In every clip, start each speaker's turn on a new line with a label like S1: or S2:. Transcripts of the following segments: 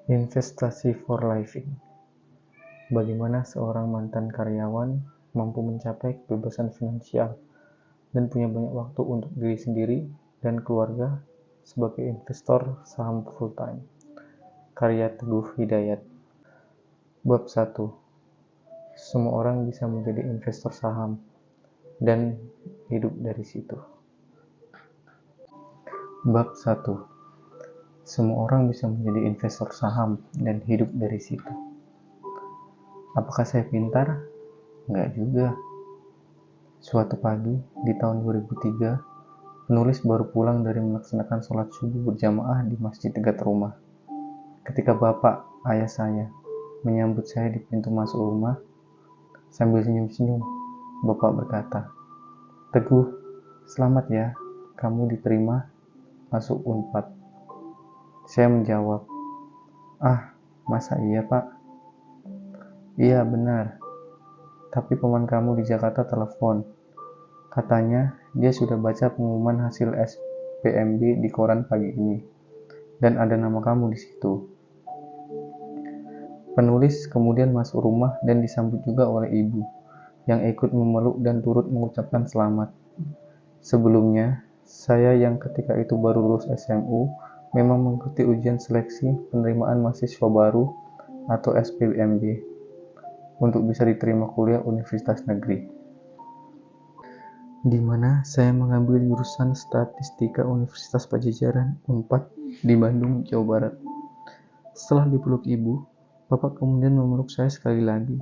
S1: Investasi for living. Bagaimana seorang mantan karyawan mampu mencapai kebebasan finansial dan punya banyak waktu untuk diri sendiri dan keluarga sebagai investor saham full-time. Karya Teguh Hidayat. Bab 1. Semua orang bisa menjadi investor saham dan hidup dari situ. Bab 1. Semua orang bisa menjadi investor saham dan hidup dari situ. Apakah saya pintar? Enggak juga. Suatu pagi di tahun 2003, penulis baru pulang dari melaksanakan sholat subuh berjamaah di masjid dekat rumah. Ketika bapak, ayah saya, menyambut saya di pintu masuk rumah, sambil senyum-senyum, bapak berkata, "Teguh, selamat ya, kamu diterima masuk Unpad." Saya menjawab, "Ah, masa iya pak?" "Iya benar, tapi paman kamu di Jakarta telepon. Katanya dia sudah baca pengumuman hasil SPMB di koran pagi ini, dan ada nama kamu di situ." Penulis kemudian masuk rumah dan disambut juga oleh ibu, yang ikut memeluk dan turut mengucapkan selamat. Sebelumnya, saya yang ketika itu baru lulus SMU, memang mengikuti ujian seleksi penerimaan mahasiswa baru atau SPMB untuk bisa diterima kuliah Universitas Negeri, di mana saya mengambil jurusan Statistika Universitas Padjadjaran Unpad di Bandung, Jawa Barat. Setelah dipeluk ibu, bapak kemudian memeluk saya sekali lagi,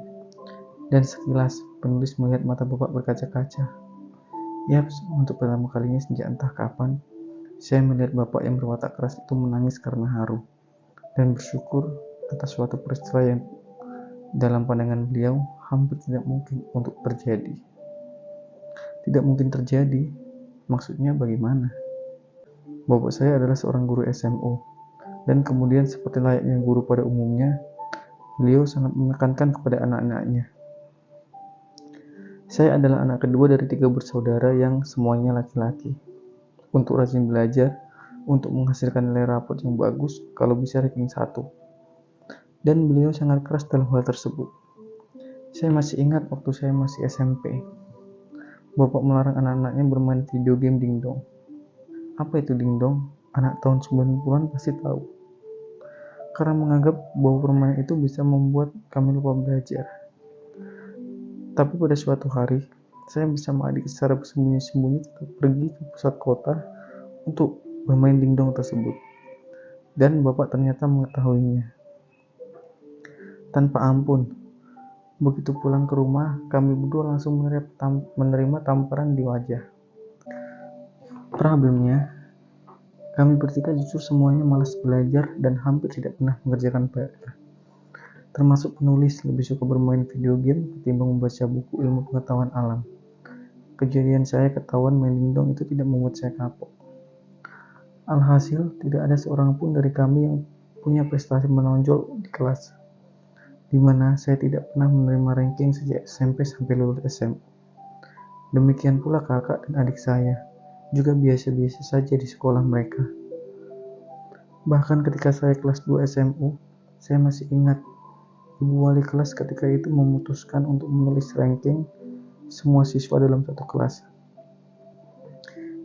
S1: dan sekilas penulis melihat mata bapak berkaca-kaca. Yaps, untuk pertama kalinya sejak entah kapan, saya melihat bapak yang berwatak keras itu menangis karena haru, dan bersyukur atas suatu peristiwa yang dalam pandangan beliau hampir tidak mungkin untuk terjadi. Tidak mungkin terjadi, maksudnya bagaimana? Bapak saya adalah seorang guru SMU, dan kemudian seperti layaknya guru pada umumnya, beliau sangat menekankan kepada anak-anaknya. Saya adalah anak kedua dari 3 bersaudara yang semuanya laki-laki. Untuk rajin belajar, untuk menghasilkan nilai rapot yang bagus, kalau bisa ranking 1. Dan beliau sangat keras dalam hal tersebut. Saya masih ingat waktu saya masih SMP. Bapak melarang anak-anaknya bermain video game dingdong. Apa itu dingdong? Anak tahun 90-an pasti tahu. Karena menganggap bahwa permainan itu bisa membuat kami lupa belajar. Tapi pada suatu hari, saya bersama adik secara bersembunyi-sembunyi pergi ke pusat kota untuk bermain dingdong tersebut. Dan bapak ternyata mengetahuinya. Tanpa ampun, begitu pulang ke rumah, kami berdua langsung menerima tamparan di wajah. Problemnya, kami bertiga justru semuanya malas belajar dan hampir tidak pernah mengerjakan PR. Termasuk penulis lebih suka bermain video game ketimbang membaca buku ilmu pengetahuan alam. Kejadian saya ketahuan main dingdong itu tidak membuat saya kapok. Alhasil, tidak ada seorang pun dari kami yang punya prestasi menonjol di kelas, di mana saya tidak pernah menerima ranking sejak SMP sampai lulus SMA. Demikian pula kakak dan adik saya, juga biasa-biasa saja di sekolah mereka. Bahkan ketika saya kelas 2 SMU, saya masih ingat ibu wali kelas ketika itu memutuskan untuk menulis ranking semua siswa dalam satu kelas.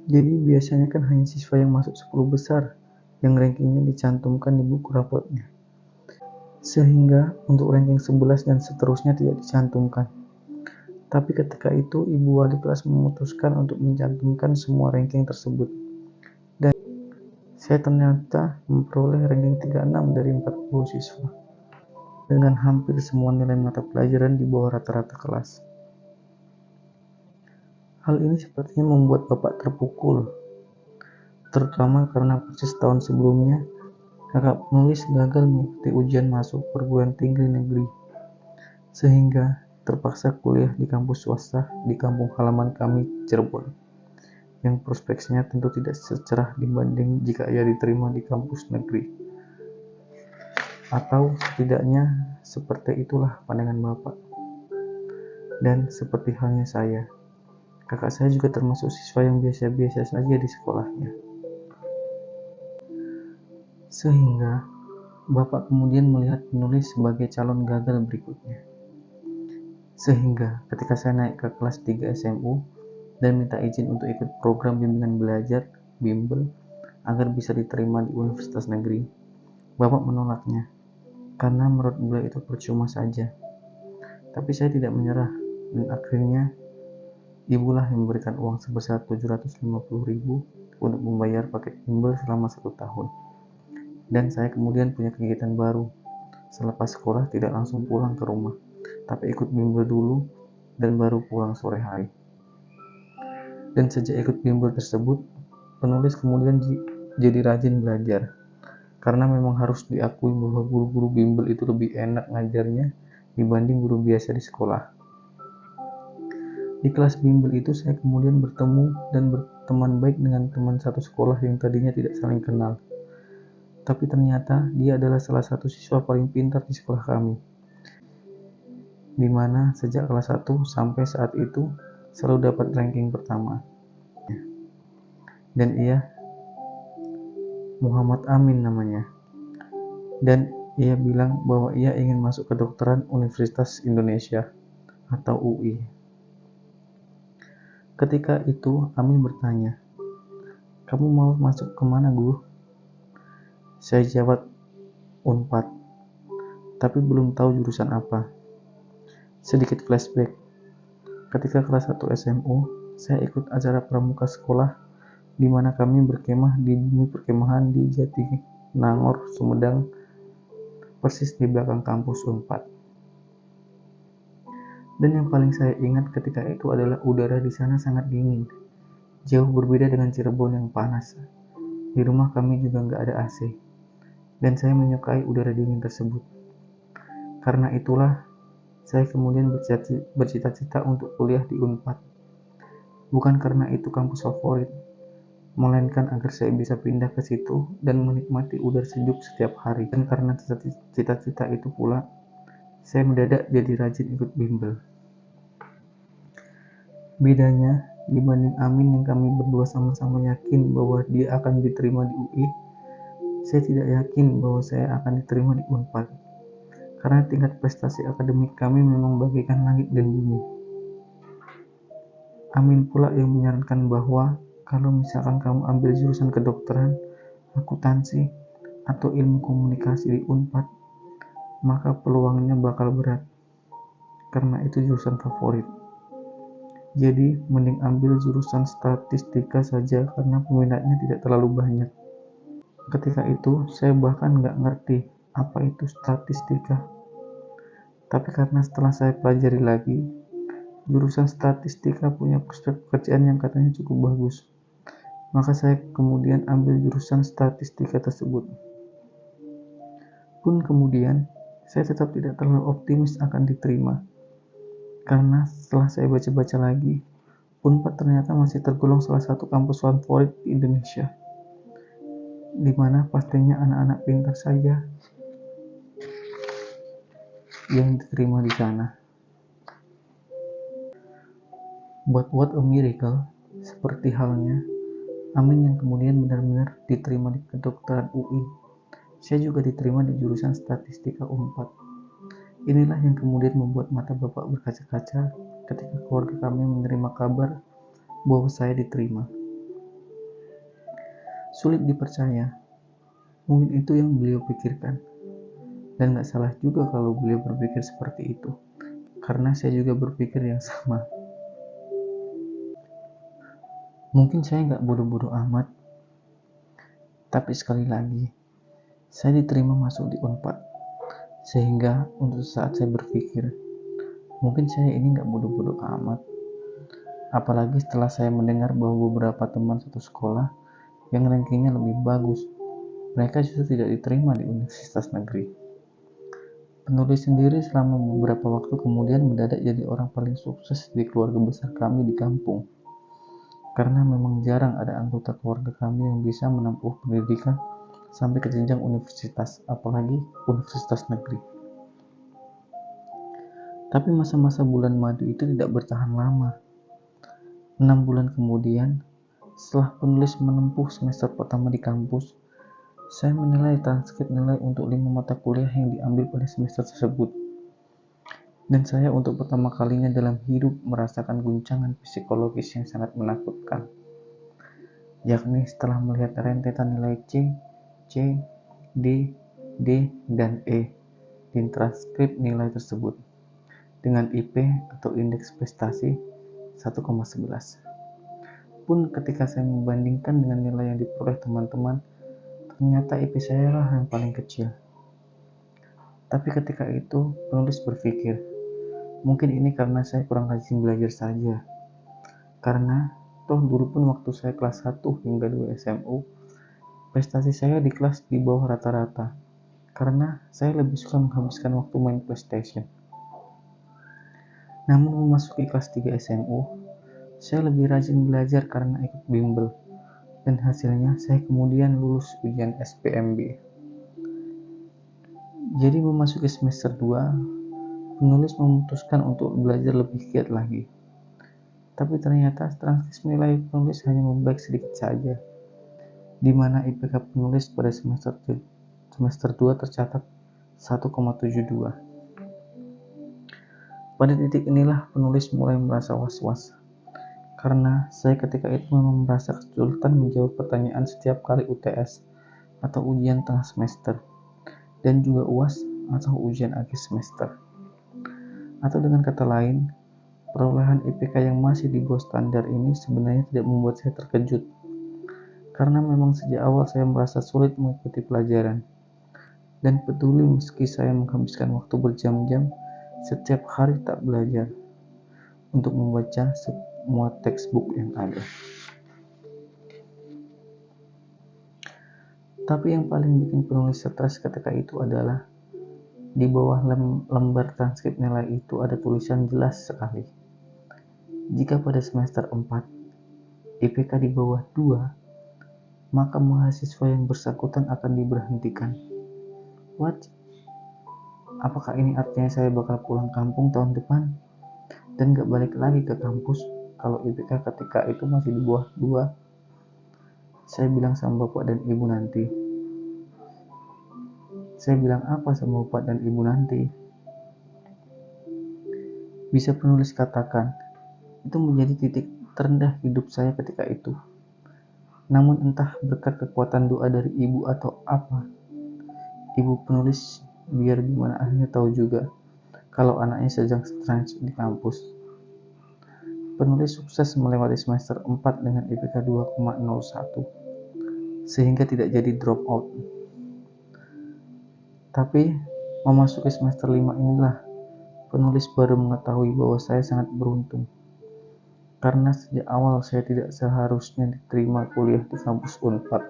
S1: Jadi biasanya kan hanya siswa yang masuk 10 besar yang rankingnya dicantumkan di buku rapotnya. Sehingga untuk ranking 11 dan seterusnya tidak dicantumkan. Tapi ketika itu ibu wali kelas memutuskan untuk mencantumkan semua ranking tersebut. Dan saya ternyata memperoleh ranking 36 dari 40 siswa. Dengan hampir semua nilai mata pelajaran di bawah rata-rata kelas. Hal ini sepertinya membuat bapak terpukul, terutama karena persis tahun sebelumnya kakak penulis gagal mengikuti ujian masuk perguruan tinggi negeri, sehingga terpaksa kuliah di kampus swasta di kampung halaman kami, Cirebon, yang prospeknya tentu tidak secerah dibanding jika ia diterima di kampus negeri. Atau setidaknya seperti itulah pandangan bapak. Dan seperti halnya saya, kakak saya juga termasuk siswa yang biasa-biasa saja di sekolahnya. Sehingga Bapak kemudian melihat penulis sebagai calon gagal berikutnya. Sehingga ketika saya naik ke kelas 3 SMU dan minta izin untuk ikut program bimbingan belajar bimbel agar bisa diterima di universitas negeri, Bapak menolaknya karena menurut beliau itu percuma saja. Tapi saya tidak menyerah dan akhirnya ibulah yang memberikan uang sebesar 750.000 untuk membayar paket bimbel selama 1 tahun. Dan saya kemudian punya kegiatan baru. Selepas sekolah tidak langsung pulang ke rumah, tapi ikut bimbel dulu dan baru pulang sore hari. Dan sejak ikut bimbel tersebut, penulis kemudian jadi rajin belajar. Karena memang harus diakui bahwa guru-guru bimbel itu lebih enak ngajarnya dibanding guru biasa di sekolah. Di kelas bimbel itu saya kemudian bertemu dan berteman baik dengan teman satu sekolah yang tadinya tidak saling kenal. Tapi ternyata dia adalah salah satu siswa paling pintar di sekolah kami. Di mana sejak kelas 1 sampai saat itu selalu dapat ranking pertama. Dan ia Muhammad Amin namanya. Dan ia bilang bahwa ia ingin masuk kedokteran Universitas Indonesia atau UI. Ketika itu Amin bertanya, "Kamu mau masuk kemana, Guru?" Saya jawab, "Unpad," tapi belum tahu jurusan apa. Sedikit flashback. Ketika kelas 1 SMU, saya ikut acara pramuka sekolah di mana kami berkemah di bumi perkemahan di Jatinangor, Sumedang, persis di belakang kampus Unpad. Dan yang paling saya ingat ketika itu adalah udara di sana sangat dingin, jauh berbeda dengan Cirebon yang panas. Di rumah kami juga nggak ada AC, dan saya menyukai udara dingin tersebut. Karena itulah, saya kemudian bercita-cita untuk kuliah di Unpad. Bukan karena itu kampus favorit, melainkan agar saya bisa pindah ke situ dan menikmati udara sejuk setiap hari. Dan karena cita-cita itu pula, saya mendadak jadi rajin ikut bimbel. Bedanya, dibanding Amin yang kami berdua sama-sama yakin bahwa dia akan diterima di UI, saya tidak yakin bahwa saya akan diterima di Unpad. Karena tingkat prestasi akademik kami memang bagaikan langit dan bumi. Amin pula yang menyarankan bahwa kalau misalkan kamu ambil jurusan kedokteran, akuntansi, atau ilmu komunikasi di Unpad, maka peluangnya bakal berat, karena itu jurusan favorit. Jadi, mending ambil jurusan statistika saja karena peminatnya tidak terlalu banyak. Ketika itu, saya bahkan nggak ngerti apa itu statistika. Tapi karena setelah saya pelajari lagi, jurusan statistika punya prospek pekerjaan yang katanya cukup bagus. Maka saya kemudian ambil jurusan statistika tersebut. Pun kemudian, saya tetap tidak terlalu optimis akan diterima. Karena setelah saya baca-baca lagi, Unpad ternyata masih tergolong salah satu kampus favorit di Indonesia. Di mana pastinya anak-anak pintar saja yang diterima di sana. But what a miracle, seperti halnya Amin yang kemudian benar-benar diterima di kedokteran UI. Saya juga diterima di jurusan statistika Unpad. Inilah yang kemudian membuat mata Bapak berkaca-kaca ketika keluarga kami menerima kabar bahwa saya diterima. Sulit dipercaya, mungkin itu yang beliau pikirkan. Dan gak salah juga kalau beliau berpikir seperti itu, karena saya juga berpikir yang sama. Mungkin saya gak bodoh-bodoh amat, tapi sekali lagi, saya diterima masuk di Unpad. Sehingga untuk saat saya berpikir, mungkin saya ini gak bodoh-bodoh amat. Apalagi setelah saya mendengar bahwa beberapa teman satu sekolah yang rankingnya lebih bagus, mereka justru tidak diterima di universitas negeri. Penulis sendiri selama beberapa waktu kemudian mendadak jadi orang paling sukses di keluarga besar kami di kampung. Karena memang jarang ada anggota keluarga kami yang bisa menempuh pendidikan sampai ke jenjang universitas, apalagi universitas negeri. Tapi masa-masa bulan madu itu tidak bertahan lama. 6 bulan kemudian, setelah penulis menempuh semester pertama di kampus, Saya menilai transkrip nilai untuk 5 mata kuliah yang diambil pada semester tersebut. Dan saya untuk pertama kalinya dalam hidup merasakan guncangan psikologis yang sangat menakutkan. Yakni setelah melihat rentetan nilai C, D, dan E di transkrip nilai tersebut dengan IP atau indeks prestasi 1,11. Pun ketika saya membandingkan dengan nilai yang diperoleh teman-teman, ternyata IP saya lah yang paling kecil. Tapi ketika itu penulis berpikir, mungkin ini karena saya kurang rajin belajar saja. Karena toh dulu pun waktu saya kelas 1 hingga 2 SMU, prestasi saya di kelas di bawah rata-rata. Karena saya lebih suka menghabiskan waktu main PlayStation. Namun memasuki kelas 3 SMU, saya lebih rajin belajar karena ikut bimbel. Dan hasilnya saya kemudian lulus ujian SPMB. Jadi memasuki semester 2, penulis memutuskan untuk belajar lebih giat lagi. Tapi ternyata transkrip nilai penulis hanya membaik sedikit saja, di mana IPK penulis pada semester 2 tercatat 1,72. Pada titik inilah penulis mulai merasa was-was, karena saya ketika itu memang merasa kesulitan menjawab pertanyaan setiap kali UTS atau ujian tengah semester, dan juga UAS atau ujian akhir semester. Atau dengan kata lain, perolehan IPK yang masih di bawah standar ini sebenarnya tidak membuat saya terkejut, karena memang sejak awal saya merasa sulit mengikuti pelajaran, dan peduli meski saya menghabiskan waktu berjam-jam setiap hari tak belajar untuk membaca semua textbook yang ada. Tapi yang paling bikin penulis stres ketika itu adalah di bawah lembar transkrip nilai itu ada tulisan jelas sekali. Jika pada semester 4 IPK di bawah 2, maka mahasiswa yang bersangkutan akan diberhentikan. What? Apakah ini artinya saya bakal pulang kampung tahun depan dan gak balik lagi ke kampus kalau IPK ketika itu masih di bawah 2? Saya bilang sama bapak dan ibu nanti. Saya bilang apa sama bapak dan ibu nanti? Bisa penulis katakan, itu menjadi titik terendah hidup saya ketika itu. Namun entah berkat kekuatan doa dari ibu atau apa, ibu penulis biar gimana akhirnya tahu juga kalau anaknya sedang stres di kampus. Penulis sukses melewati semester 4 dengan IPK 2,01, sehingga tidak jadi drop out. Tapi memasuki semester 5 inilah penulis baru mengetahui bahwa saya sangat beruntung. Karena sejak awal saya tidak seharusnya diterima kuliah di kampus Unpad.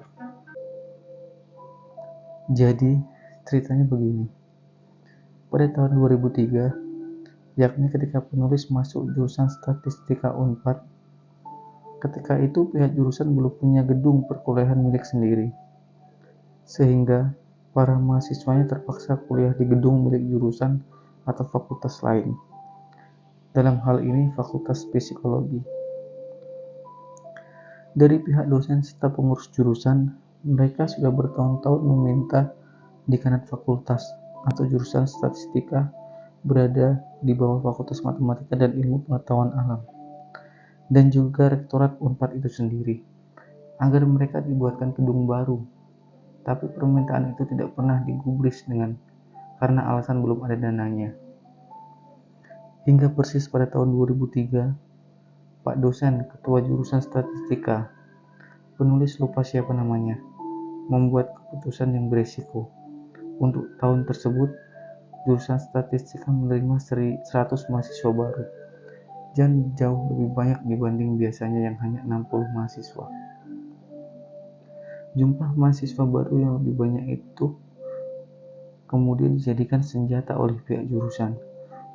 S1: Jadi ceritanya begini. Pada tahun 2003, yakni ketika penulis masuk jurusan Statistika Unpad, ketika itu pihak jurusan belum punya gedung perkuliahan milik sendiri, sehingga para mahasiswanya terpaksa kuliah di gedung milik jurusan atau fakultas lain. Dalam hal ini fakultas psikologi. Dari pihak dosen serta pengurus jurusan, mereka sudah bertahun-tahun meminta dekanat fakultas atau jurusan statistika berada di bawah Fakultas Matematika dan Ilmu Pengetahuan Alam, dan juga rektorat Unpad itu sendiri, agar mereka dibuatkan gedung baru. Tapi permintaan itu tidak pernah digubris karena alasan belum ada dananya. Hingga persis pada tahun 2003, Pak dosen ketua jurusan statistika, penulis lupa siapa namanya, membuat keputusan yang beresiko. Untuk tahun tersebut, jurusan statistika menerima 100 mahasiswa baru, dan jauh lebih banyak dibanding biasanya yang hanya 60 mahasiswa. Jumlah mahasiswa baru yang lebih banyak itu kemudian dijadikan senjata oleh pihak jurusan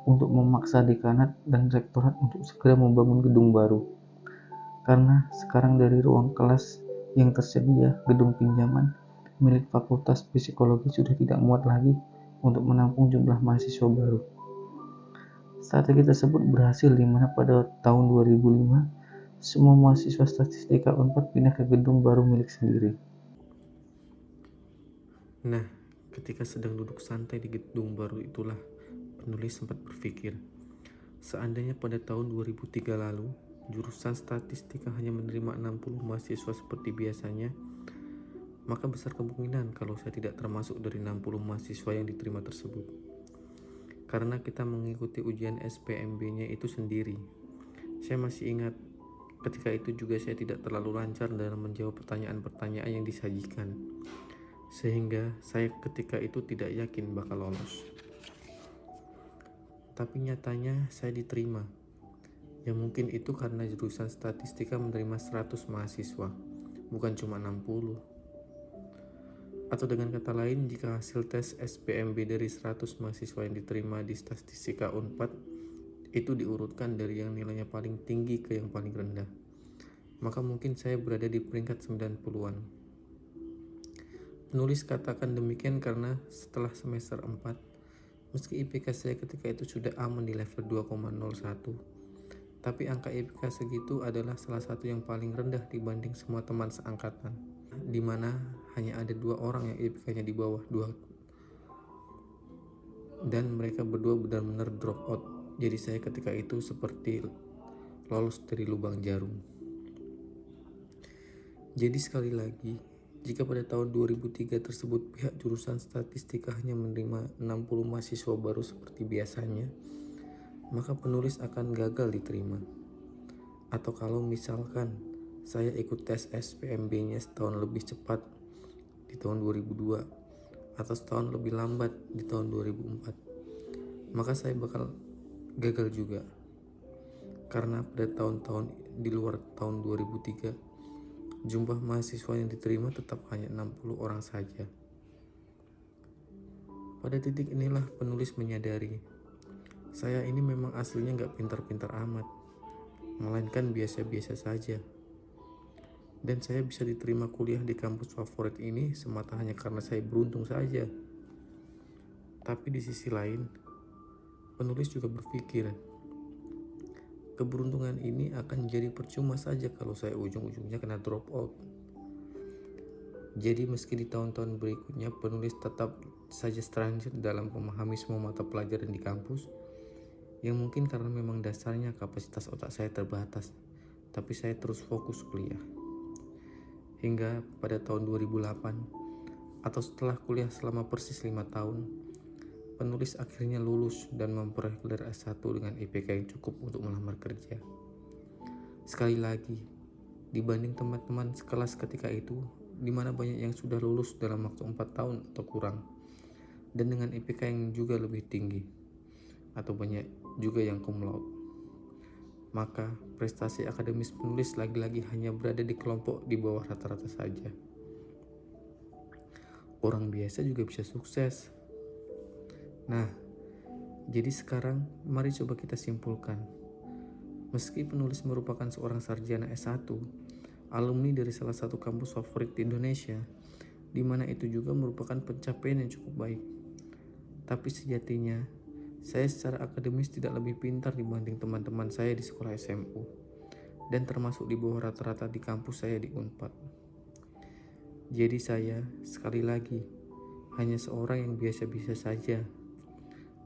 S1: untuk memaksa dekanat dan rektorat untuk segera membangun gedung baru. Karena sekarang dari ruang kelas yang tersedia, gedung pinjaman milik Fakultas Psikologi sudah tidak muat lagi untuk menampung jumlah mahasiswa baru. Strategi tersebut berhasil di mana pada tahun 2005 semua mahasiswa statistika Unpad pindah ke gedung baru milik sendiri.
S2: Nah, ketika sedang duduk santai di gedung baru itulah penulis sempat berpikir, seandainya pada tahun 2003 lalu, jurusan statistika hanya menerima 60 mahasiswa seperti biasanya, maka besar kemungkinan kalau saya tidak termasuk dari 60 mahasiswa yang diterima tersebut. Karena kita mengikuti ujian SPMB-nya itu sendiri. Saya masih ingat, ketika itu juga saya tidak terlalu lancar dalam menjawab pertanyaan-pertanyaan yang disajikan. Sehingga saya ketika itu tidak yakin bakal lolos. Tapi nyatanya saya diterima. Ya mungkin itu karena jurusan statistika menerima 100 mahasiswa, bukan cuma 60. Atau dengan kata lain, jika hasil tes SPMB dari 100 mahasiswa yang diterima di statistika Unpad itu diurutkan dari yang nilainya paling tinggi ke yang paling rendah, maka mungkin saya berada di peringkat 90-an. Penulis katakan demikian karena setelah semester 4, meski IPK saya ketika itu sudah aman di level 2,01, tapi angka IPK segitu adalah salah satu yang paling rendah dibanding semua teman seangkatan, di mana hanya ada 2 orang yang IPK-nya di bawah 2, dan mereka berdua benar-benar drop out. Jadi saya ketika itu seperti lolos dari lubang jarum. Jadi sekali lagi, jika pada tahun 2003 tersebut pihak jurusan statistika hanya menerima 60 mahasiswa baru seperti biasanya, maka penulis akan gagal diterima. Atau kalau misalkan saya ikut tes SPMB-nya setahun lebih cepat di tahun 2002 atau setahun lebih lambat di tahun 2004, maka saya bakal gagal juga. Karena pada tahun-tahun di luar tahun 2003, jumlah mahasiswa yang diterima tetap hanya 60 orang saja. Pada titik inilah penulis menyadari, saya ini memang aslinya gak pintar-pintar amat, melainkan biasa-biasa saja. Dan saya bisa diterima kuliah di kampus favorit ini semata hanya karena saya beruntung saja. Tapi di sisi lain, penulis juga berpikir, keberuntungan ini akan jadi percuma saja kalau saya ujung-ujungnya kena drop out. Jadi meski di tahun-tahun berikutnya penulis tetap saja stranger dalam memahami semua mata pelajaran di kampus, yang mungkin karena memang dasarnya kapasitas otak saya terbatas, tapi saya terus fokus kuliah. Hingga pada tahun 2008, atau setelah kuliah selama persis 5 tahun, penulis akhirnya lulus dan memperoleh gelar S1 dengan IPK yang cukup untuk melamar kerja. Sekali lagi, dibanding teman-teman sekelas ketika itu, di mana banyak yang sudah lulus dalam waktu 4 tahun atau kurang, dan dengan IPK yang juga lebih tinggi, atau banyak juga yang cum laude, maka prestasi akademis penulis lagi-lagi hanya berada di kelompok di bawah rata-rata saja. Orang biasa juga bisa sukses. Nah, jadi sekarang mari coba kita simpulkan. Meski penulis merupakan seorang sarjana S1, alumni dari salah satu kampus favorit di Indonesia, di mana itu juga merupakan pencapaian yang cukup baik. Tapi sejatinya, saya secara akademis tidak lebih pintar dibanding teman-teman saya di sekolah SMU, dan termasuk di bawah rata-rata di kampus saya di Unpad. Jadi saya, sekali lagi, hanya seorang yang biasa-biasa saja,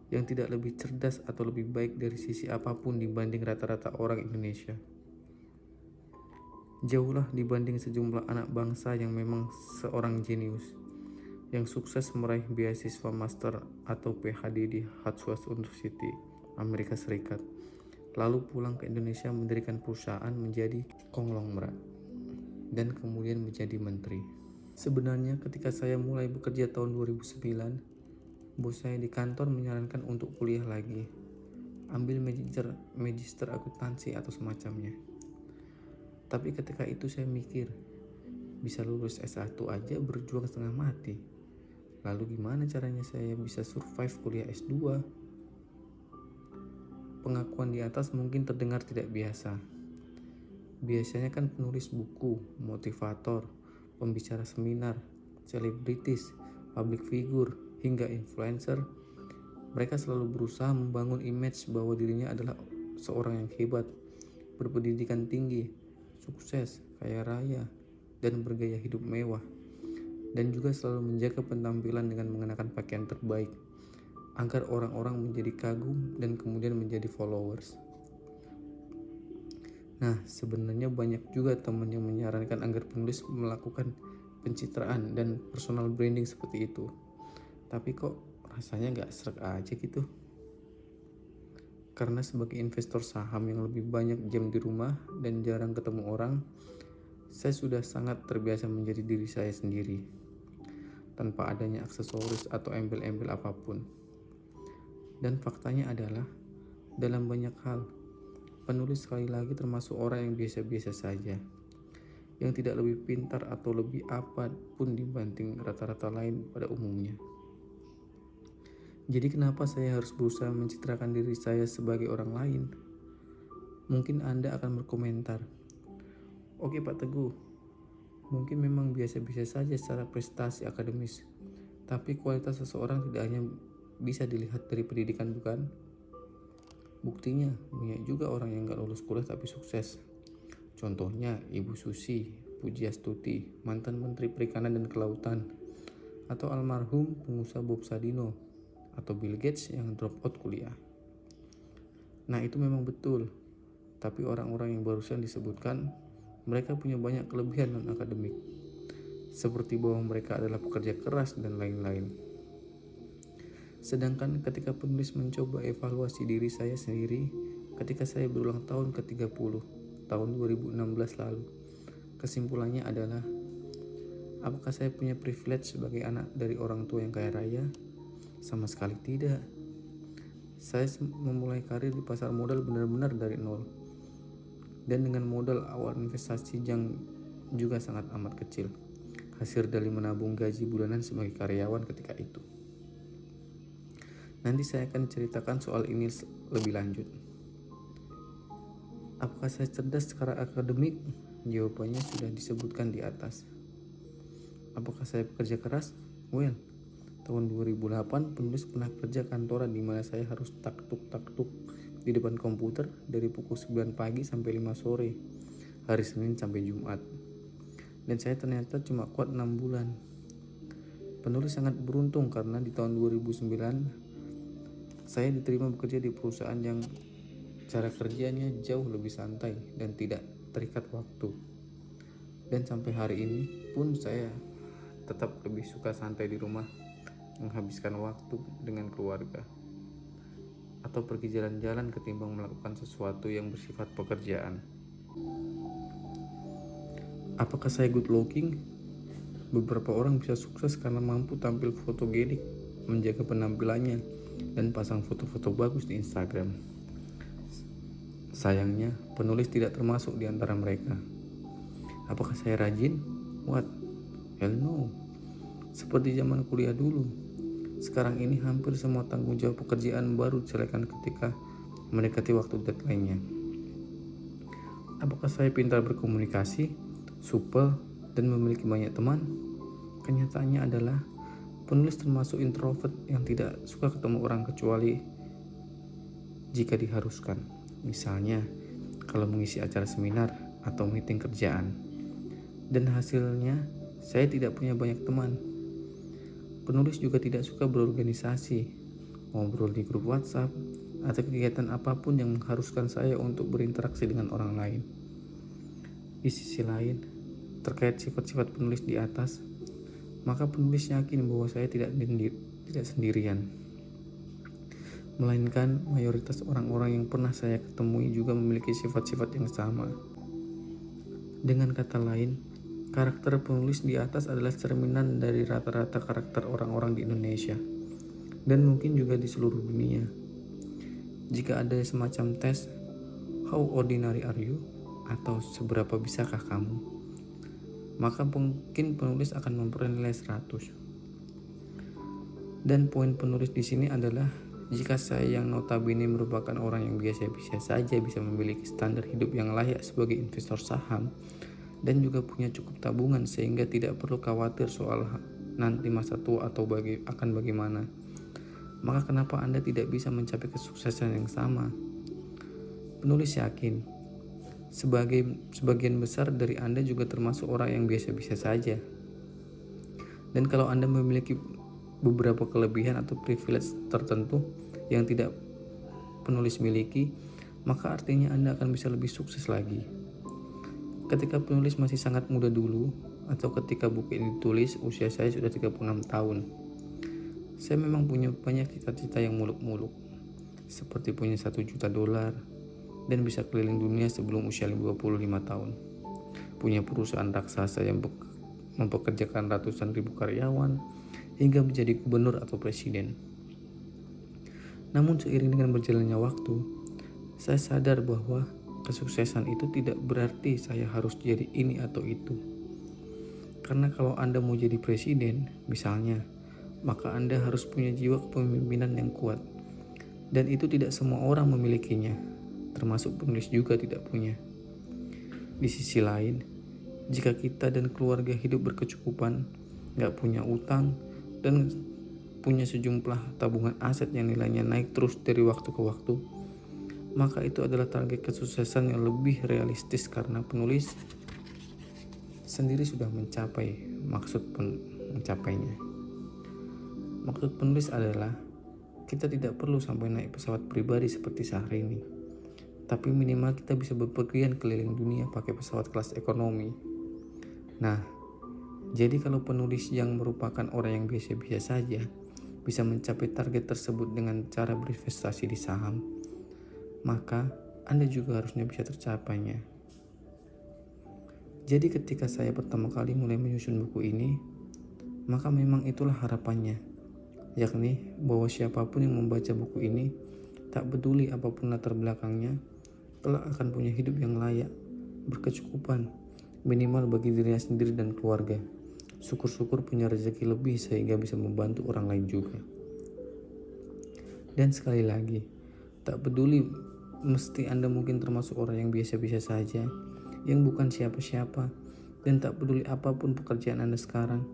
S2: yang tidak lebih cerdas atau lebih baik dari sisi apapun dibanding rata-rata orang Indonesia. Jauhlah dibanding sejumlah anak bangsa yang memang seorang jenius, yang sukses meraih beasiswa master atau PhD di Harvard University, Amerika Serikat, lalu pulang ke Indonesia mendirikan perusahaan menjadi konglomerat, dan kemudian menjadi menteri. Sebenarnya ketika saya mulai bekerja tahun 2009, bos saya di kantor menyarankan untuk kuliah lagi, ambil magister akuntansi atau semacamnya. Tapi ketika itu saya mikir, bisa lulus S1 aja berjuang setengah mati. Lalu gimana caranya saya bisa survive kuliah S2? Pengakuan di atas mungkin terdengar tidak biasa. Biasanya kan penulis buku, motivator, pembicara seminar, selebritis, public figure, hingga influencer, mereka selalu berusaha membangun image bahwa dirinya adalah seorang yang hebat, berpendidikan tinggi, sukses, kaya raya, dan bergaya hidup mewah. dan juga selalu menjaga penampilan dengan mengenakan pakaian terbaik agar orang-orang menjadi kagum dan kemudian menjadi followers. Nah, sebenarnya banyak juga teman yang menyarankan agar penulis melakukan pencitraan dan personal branding seperti itu. Tapi kok rasanya gak sreg aja gitu. Karena sebagai investor saham yang lebih banyak jam di rumah dan jarang ketemu orang, saya sudah sangat terbiasa menjadi diri saya sendiri, tanpa adanya aksesoris atau embel-embel apapun. Dan faktanya adalah, dalam banyak hal, penulis sekali lagi termasuk orang yang biasa-biasa saja, yang tidak lebih pintar atau lebih apa pun dibanding rata-rata lain pada umumnya. Jadi kenapa saya harus berusaha mencitrakan diri saya sebagai orang lain? Mungkin Anda akan berkomentar, "Oke Pak Teguh, mungkin memang biasa-biasa saja secara prestasi akademis, tapi kualitas seseorang tidak hanya bisa dilihat dari pendidikan, bukan? Buktinya, banyak juga orang yang gak lulus kuliah tapi sukses. Contohnya Ibu Susi Pujiastuti, mantan Menteri Perikanan dan Kelautan, atau almarhum pengusaha Bob Sadino, atau Bill Gates yang drop out kuliah. Nah, itu memang betul. Tapi orang-orang yang barusan disebutkan, mereka punya banyak kelebihan non-akademik, seperti bahwa mereka adalah pekerja keras dan lain-lain. Sedangkan ketika penulis mencoba evaluasi diri saya sendiri ketika saya berulang tahun ke-30, tahun 2016 lalu, kesimpulannya adalah, apakah saya punya privilege sebagai anak dari orang tua yang kaya raya? Sama sekali tidak. Saya memulai karir di pasar modal benar-benar dari nol. Dan dengan modal awal investasi yang juga sangat amat kecil, hasil dari menabung gaji bulanan sebagai karyawan ketika itu. Nanti saya akan ceritakan soal ini lebih lanjut. Apakah saya cerdas secara akademik? Jawabannya sudah disebutkan di atas. Apakah saya pekerja keras? Well, tahun 2008 penulis pernah kerja kantoran di mana saya harus taktuk di depan komputer dari pukul 9 pagi sampai 5 sore, hari Senin sampai Jumat. Dan saya ternyata cuma kuat 6 bulan. Penulis sangat beruntung karena di tahun 2009 saya diterima bekerja di perusahaan yang cara kerjanya jauh lebih santai dan tidak terikat waktu. Dan sampai hari ini pun saya tetap lebih suka santai di rumah, menghabiskan waktu dengan keluarga, atau pergi jalan-jalan ketimbang melakukan sesuatu yang bersifat pekerjaan. Apakah saya good looking? Beberapa orang bisa sukses karena mampu tampil fotogenik, menjaga penampilannya, dan pasang foto-foto bagus di Instagram. Sayangnya, penulis tidak termasuk di antara mereka. Apakah saya rajin? What? Hell no. Seperti zaman kuliah dulu, sekarang ini hampir semua tanggung jawab pekerjaan baru diselesaikan ketika mendekati waktu deadline-nya. Apakah saya pintar berkomunikasi, supel, dan memiliki banyak teman? Kenyataannya adalah penulis termasuk introvert yang tidak suka ketemu orang kecuali jika diharuskan. Misalnya, kalau mengisi acara seminar atau meeting kerjaan. Dan hasilnya, saya tidak punya banyak teman. Penulis juga tidak suka berorganisasi, ngobrol di grup WhatsApp, atau kegiatan apapun yang mengharuskan saya untuk berinteraksi dengan orang lain. Di sisi lain, terkait sifat-sifat penulis di atas, maka penulis yakin bahwa saya tidak sendirian. Melainkan mayoritas orang-orang yang pernah saya ketemui juga memiliki sifat-sifat yang sama. Dengan kata lain, karakter penulis di atas adalah cerminan dari rata-rata karakter orang-orang di Indonesia, dan mungkin juga di seluruh dunia. Jika ada semacam tes, how ordinary are you? Atau seberapa bisakah kamu? Maka mungkin penulis akan memperoleh nilai 100. Dan poin penulis di sini adalah, jika saya yang notabene merupakan orang yang biasa-biasa saja bisa memiliki standar hidup yang layak sebagai investor saham, dan juga punya cukup tabungan sehingga tidak perlu khawatir soal nanti masa tua atau akan bagaimana, maka kenapa Anda tidak bisa mencapai kesuksesan yang sama? Penulis yakin sebagian besar dari Anda juga termasuk orang yang biasa-biasa saja. Dan kalau Anda memiliki beberapa kelebihan atau privilege tertentu yang tidak penulis miliki, maka artinya Anda akan bisa lebih sukses lagi. Ketika penulis masih sangat muda dulu, atau ketika buku ini ditulis, usia saya sudah 36 tahun. Saya memang punya banyak cita-cita yang muluk-muluk, seperti punya $1 juta dan bisa keliling dunia sebelum usia 25 tahun. Punya perusahaan raksasa yang mempekerjakan ratusan ribu karyawan, hingga menjadi gubernur atau presiden. Namun seiring dengan berjalannya waktu, saya sadar bahwa kesuksesan itu tidak berarti saya harus jadi ini atau itu. Karena kalau Anda mau jadi presiden, misalnya, maka Anda harus punya jiwa kepemimpinan yang kuat. Dan itu tidak semua orang memilikinya, termasuk penulis juga tidak punya. Di sisi lain, jika kita dan keluarga hidup berkecukupan, gak punya utang, dan punya sejumlah tabungan aset yang nilainya naik terus dari waktu ke waktu, maka itu adalah target kesuksesan yang lebih realistis karena penulis sendiri sudah mencapai mencapainya. Maksud penulis adalah kita tidak perlu sampai naik pesawat pribadi seperti Syahrini, tapi minimal kita bisa bepergian keliling dunia pakai pesawat kelas ekonomi. Nah, jadi kalau penulis yang merupakan orang yang biasa-biasa saja bisa mencapai target tersebut dengan cara berinvestasi di saham, maka Anda juga harusnya bisa tercapainya. Jadi ketika saya pertama kali mulai menyusun buku ini, maka memang itulah harapannya, yakni bahwa siapapun yang membaca buku ini, tak peduli apapun latar belakangnya, kelak akan punya hidup yang layak, berkecukupan, minimal bagi dirinya sendiri dan keluarga. Syukur-syukur punya rezeki lebih sehingga bisa membantu orang lain juga. Dan sekali lagi, tak peduli mesti Anda mungkin termasuk orang yang biasa-biasa saja, yang bukan siapa-siapa, dan tak peduli apapun pekerjaan Anda sekarang,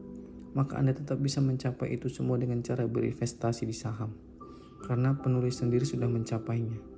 S2: maka Anda tetap bisa mencapai itu semua dengan cara berinvestasi di saham, karena penulis sendiri sudah mencapainya.